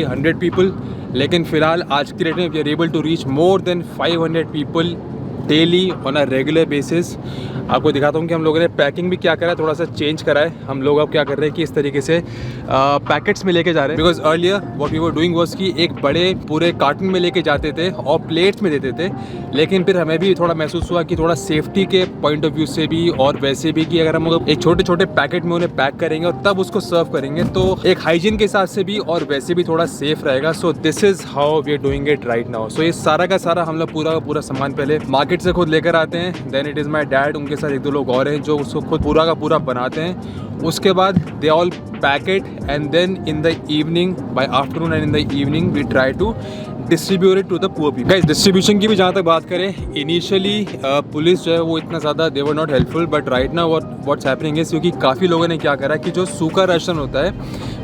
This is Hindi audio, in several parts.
100 पीपल, लेकिन फ़िलहाल आज की डेट में we are able to reach more than 500 people daily on a regular basis. आपको दिखाता हूँ कि हम लोगों ने पैकिंग भी क्या करा है, थोड़ा सा चेंज करा है। हम लोग अब क्या कर रहे हैं कि इस तरीके से पैकेट्स में लेके जा रहे हैं। Because earlier what we were doing was कि एक बड़े पूरे कार्टन में लेके जाते थे और प्लेट्स में देते थे, लेकिन फिर हमें भी थोड़ा महसूस हुआ कि थोड़ा सेफ्टी के पॉइंट ऑफ व्यू से भी और वैसे भी कि अगर हम लोग एक छोटे छोटे पैकेट में उन्हें पैक करेंगे और तब उसको सर्व करेंगे तो एक हाइजीन के हिसाब से भी और वैसे भी थोड़ा सेफ रहेगा। So this is how we are doing it right now. So ये सारा का सारा हम लोग पूरा का पूरा सामान पहले मार्केट से खुद लेकर आते हैं, then it is my dad, उनके साथ एक दो लोग और हैं जो उसको खुद पूरा का पूरा बनाते हैं। उसके बाद they all pack it and then in the evening by afternoon and in the evening we try to distribute it to the poor people. Guys, distribution की भी जहाँ तक बात करें, इनिशियली पुलिस जो है वो इतना ज़्यादा they were not helpful, but right now what's happening is क्योंकि काफ़ी लोगों ने क्या करा कि जो सूखा राशन होता है,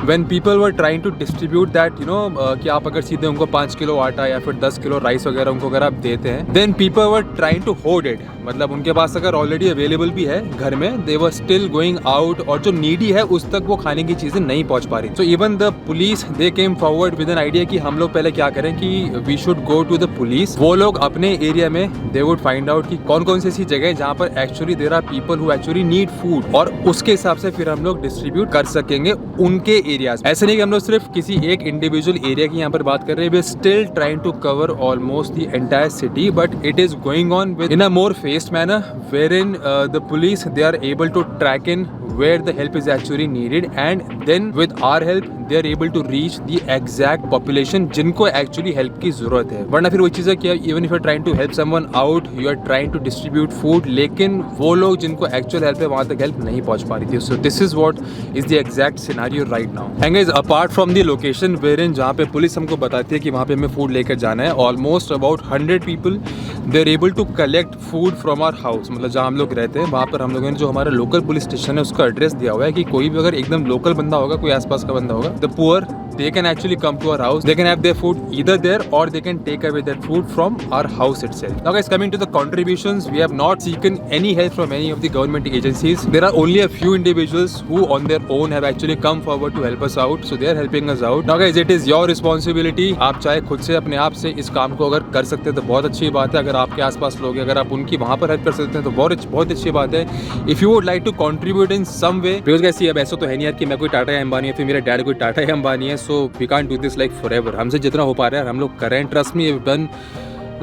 when people were trying to distribute that कि आप अगर सीधे उनको 5 किलो आटा या फिर 10 किलो राइस वगैरह उनको अगर आप देते हैं, then people were trying to hold it. मतलब उनके पास अगर ऑलरेडी अवेलेबल भी है घर में, दे वर स्टिल गोइंग आउट, और जो नीडी है उस तक वो खाने की चीज़ें नहीं पहुंच पा रही। So even the police they came forward with an idea कि हम लोग पहले क्या करें कि we should go to the police. वो लोग अपने एरिया में दे वुड फाइंड आउट कि कौन कौन सी ऐसी जगह है जहाँ पर actually there are people who actually need food, और उसके हिसाब से फिर हम लोग डिस्ट्रीब्यूट कर सकेंगे उनके एरियाज। ऐसे नहीं कि हम लोग सिर्फ किसी एक इंडिविजुअल एरिया की यहाँ पर बात कर रहे हैं, we are still trying to cover almost the entire city, but it is going on with in a more phased manner wherein the police they are able to track in where the help is actually needed, and then with our help they are able to reach the exact population जिनको actually help की ज़रूरत है। वरना फिर वो चीज़ है कि even if you are trying to help someone out, you are trying to distribute food, लेकिन वो लोग जिनको actual help है वहाँ तक help नहीं पहुँच पा रही थी। So this is what is the exact scenario right now. And guys, apart from the location wherein जहाँ पे पुलिस हमको बताती है कि वहाँ पे हमें food लेकर जाना है, almost about 100 people they are able to collect food from our house। मतलब जहाँ हम लोग रहते हैं वहाँ पर हम लोगों ने जो हमारा लोकल पुलिस स्टेशन है उसका एड्रेस दिया हुआ है कि कोई भी अगर एकदम लोकल बंदा होगा, कोई आसपास का बंदा होगा, the poor they can actually come to our house, they can have their food either there or they can take away that food from our house itself. Now guys, coming to the contributions, we have not taken any help from any of the government agencies. There are only a few individuals who on their own have actually come forward to help us out, so they are helping us out. Now guys, it is your responsibility. आप चाहे खुद से अपने आप से इस काम को अगर कर सकते हैं तो बहुत अच्छी बात है। अगर आपके आसपास लोग हैं, अगर आप उनकी वहाँ पर हेल्प कर सकते हैं तो बहुत अच्छी बात है। If you would like to contribute in some way, because guys, अब ऐसा तो है नहीं यार कि मैं कोई टाटा या अंबानी है, फिर मेरा डैड कोई टाटा या अंबानी है, so we can't do this like forever। हमसे जितना हो पा रहा है हम लोग कर रहे हैं। Trust me, we've done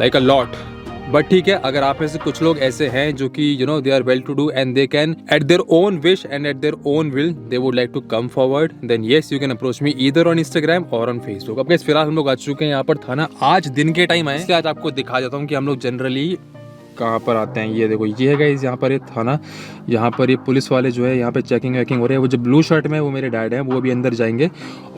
like a lot। But ठीक है, अगर आप में से कुछ लोग ऐसे हैं जो कि they are well to do and they can at their own wish and at their own will they would like to come forward, then yes you can approach me either on Instagram or on Facebook. अब गाइस, फिलहाल हम लोग आ चुके हैं यहाँ पर थाना। आज दिन के टाइम आए, इसलिए आज आपको दिखा देता हूँ कि हम लोग जनरली कहाँ पर आते हैं। ये देखो, ये है गाइस यहाँ पर ये थाना। यहाँ पर ये पुलिस वाले जो है यहाँ पे चेकिंग वेकिंग हो रही है। वो जो ब्लू शर्ट में है वो मेरे डैड हैं, वो भी अंदर जाएंगे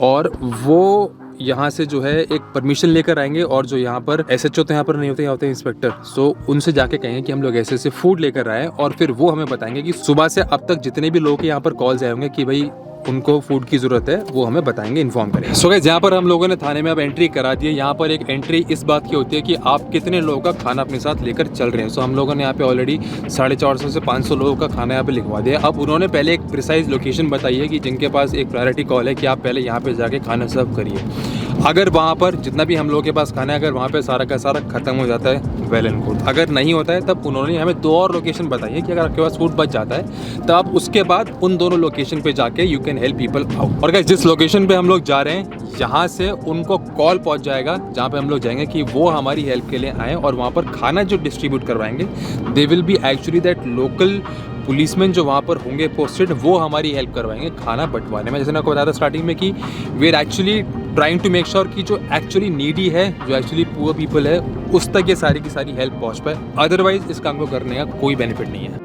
और वो यहाँ से जो है एक परमिशन लेकर आएंगे, और जो यहाँ पर एसएचओ तो यहाँ पर नहीं होते, यहाँ होते हैं इंस्पेक्टर। सो उनसे जाके कहेंगे कि हम लोग ऐसे फूड लेकर आए, और फिर वो हमें बताएंगे कि सुबह से अब तक जितने भी लोग यहाँ पर कॉल्स आए होंगे कि भाई उनको फूड की ज़रूरत है, वो हमें बताएंगे, इन्फॉर्म करेंगे। सो गाइस, यहाँ पर हम लोगों ने थाने में अब एंट्री करा दी है। यहाँ पर एक एंट्री इस बात की होती है कि आप कितने लोगों का खाना अपने साथ लेकर चल रहे हैं। सो हम लोगों ने यहाँ पे ऑलरेडी 450 से 500 लोगों का खाना यहाँ पे लिखवा दिया। अब उन्होंने पहले एक प्रिसाइज लोकेशन बताई है कि जिनके पास एक प्रायोरिटी कॉल है कि आप पहले यहाँ पे जाके खाना सर्व करिए। अगर वहाँ पर जितना भी हम लोगों के पास खाना है, अगर वहाँ पे सारा का सारा खत्म हो जाता है, वेल एंड गुड। अगर नहीं होता है तब उन्होंने हमें 2 और लोकेशन बताई है कि अगर आपके पास फूड बच जाता है तब उसके बाद उन दोनों लोकेशन पे जाके you can help people out. और गाइस, जिस लोकेशन पे हम लोग जा रहे हैं यहाँ से उनको कॉल पहुँच जाएगा जहाँ पे हम लोग जाएंगे कि वो हमारी हेल्प के लिए आएँ, और वहाँ पर खाना जो डिस्ट्रीब्यूट करवाएंगे they will be actually that local policeman जो वहाँ पर होंगे पोस्टेड, वो हमारी हेल्प करवाएंगे खाना बंटवाने में। जैसे मैं आपको बताया था स्टार्टिंग में कि we are actually trying to make sure कि जो एक्चुअली नीडी है, जो एक्चुअली पुअर पीपल है, उस तक ये सारी की सारी हेल्प पहुँच पाए। अदरवाइज इस काम को करने का कोई बेनिफिट नहीं है।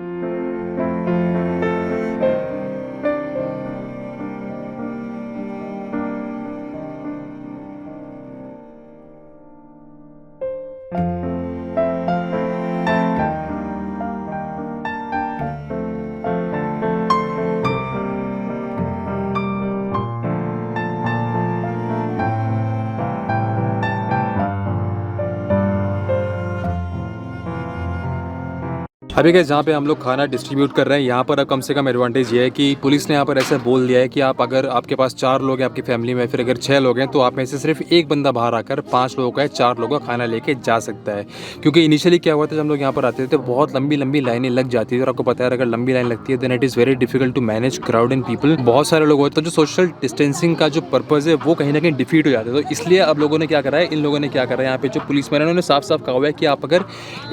अभी guys जहाँ पे हम लोग खाना डिस्ट्रीब्यूट कर रहे हैं यहाँ पर अब कम से कम एडवांटेज ये है कि पुलिस ने यहाँ पर ऐसा बोल दिया है कि आप अगर आपके पास 4 लोग हैं आपकी फैमिली में, फिर अगर 6 लोग हैं तो आप में से सिर्फ एक बंदा बाहर आकर 5 लोगों का 4 लोगों का खाना लेके जा सकता है। क्योंकि इनिशियली क्या हुआ था जब हम लोग यहाँ पर आते थे तो बहुत लंबी लंबी लाइनें लग जाती थी और आपको पता है अगर लंबी लाइन लगती है then it is very difficult to manage crowd and people. बहुत सारे लोग होते हैं तो जो सोशल डिस्टेंसिंग का जो पर्पज़ है वो कहीं ना कहीं डिफीट हो जाता है। तो इसलिए अब लोगों ने क्या करा है, इन लोगों ने क्या करा है, यहाँ पे जो पुलिस मैन उन्होंने साफ साफ कहा हुआ है कि आप अगर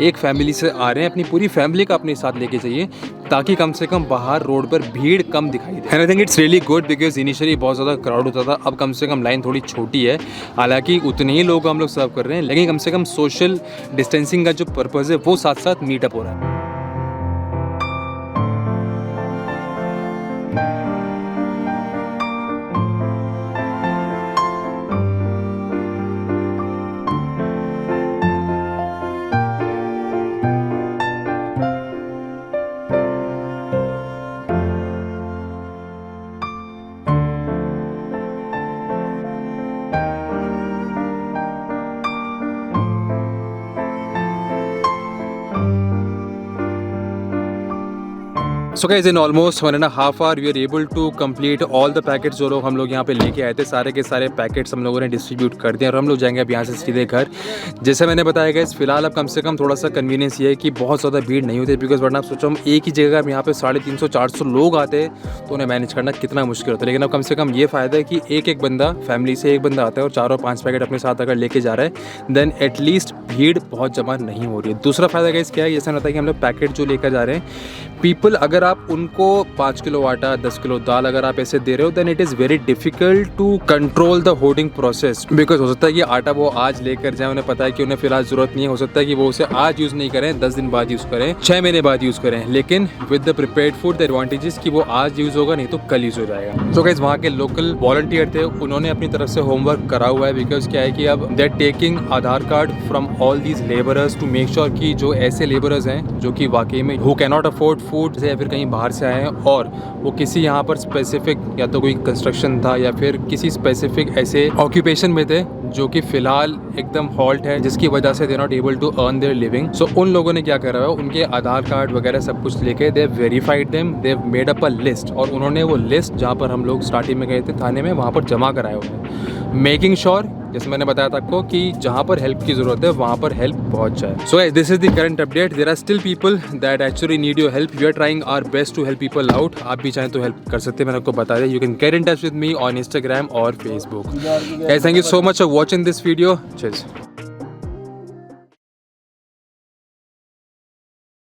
एक फैमिली से आ रहे हैं अपनी पूरी फैमिली का अपने साथ लेके जाइए ताकि कम से कम बाहर रोड पर भीड़ कम दिखाई दे। And I think it's really good because initially बहुत ज़्यादा क्राउड होता था, अब कम से कम लाइन थोड़ी छोटी है। हालांकि उतने ही लोग हम लोग सर्व कर रहे हैं लेकिन कम से कम सोशल डिस्टेंसिंग का जो पर्पज़ है वो साथ साथ मीटअप हो रहा है। So guys in almost 1.5 hour we are able to complete all the packets जो लोग हम लोग यहाँ पे लेके आए थे। सारे के सारे पैकेट्स हम लोगों ने डिस्ट्रीब्यूट कर दिए और हम लोग जाएंगे अब यहाँ से सीधे घर। जैसे मैंने बताया गाइस फिलहाल अब कम से कम थोड़ा सा कन्वीनियंस ये है कि बहुत ज़्यादा भीड़ नहीं होती बिकॉज वरना आप सोचो हम एक ही जगह अब यहाँ पे 350-400 लोग आते तो उन्हें मैनेज करना कितना मुश्किल होता है। लेकिन अब कम से कम ये फ़ायदा है कि एक बंदा फैमिली से एक बंदा आता है और 4 और 5 पैकेट अपने साथ अगर लेके जा रहा है देन एटलीस्ट भीड़ बहुत जमा नहीं हो रही है। दूसरा फ़ायदा गाइस क्या है, जैसे होता है कि हम लोग पैकेट जो लेकर जा रहे हैं पीपल अगर आप उनको 5 किलो आटा 10 किलो दाल अगर आप ऐसे दे रहे हो then it is very difficult to control the hoarding process because हो सकता है कि आटा वो आज लेकर जाए, उन्हें पता है कि उन्हें फिलहाल ज़रूरत नहीं है, हो सकता है कि वो उसे आज यूज़ नहीं करें, 10 दिन बाद यूज़ करें, 6 महीने बाद यूज़ करें। लेकिन with the prepared food the advantages कि वो आज यूज़ होगा नहीं तो कल यूज़ हो जाएगा। तो गाइस वहाँ के लोकल वॉलंटियर थे उन्होंने अपनी तरफ से होमवर्क करा हुआ है बिकॉज क्या है कि अब they are taking Aadhaar card from all these labourers to make sure कि जो ऐसे लेबरर्स हैं जो कि वाकई में who can not afford food या फिर कहीं बाहर से आए हैं और वो किसी यहाँ पर स्पेसिफिक या तो कोई कंस्ट्रक्शन था या फिर किसी स्पेसिफिक ऐसे ऑक्यूपेशन में थे जो कि फिलहाल एकदम हॉल्ट है जिसकी वजह से they not able to earn their living. So उन लोगों ने क्या करा है उनके आधार कार्ड वगैरह सब कुछ लेके they verified them, they made up a list और उन्होंने वो लिस्ट जहाँ पर हम लोग स्टार्टिंग में गए थे थाने में वहाँ पर जमा कराया हुआ है मेकिंग श्योर जैसे मैंने बताया था आपको कि जहाँ पर हेल्प की ज़रूरत है वहाँ पर हेल्प पहुँच जाए। So this is the current update. There are still people that actually need your help. We are trying our best to help people out. आप भी चाहें तो हेल्प कर सकते हैं, मैंने आपको बता दिया। You can get in touch with me on Instagram और Facebook. Thank you so much for watching this video. Cheers.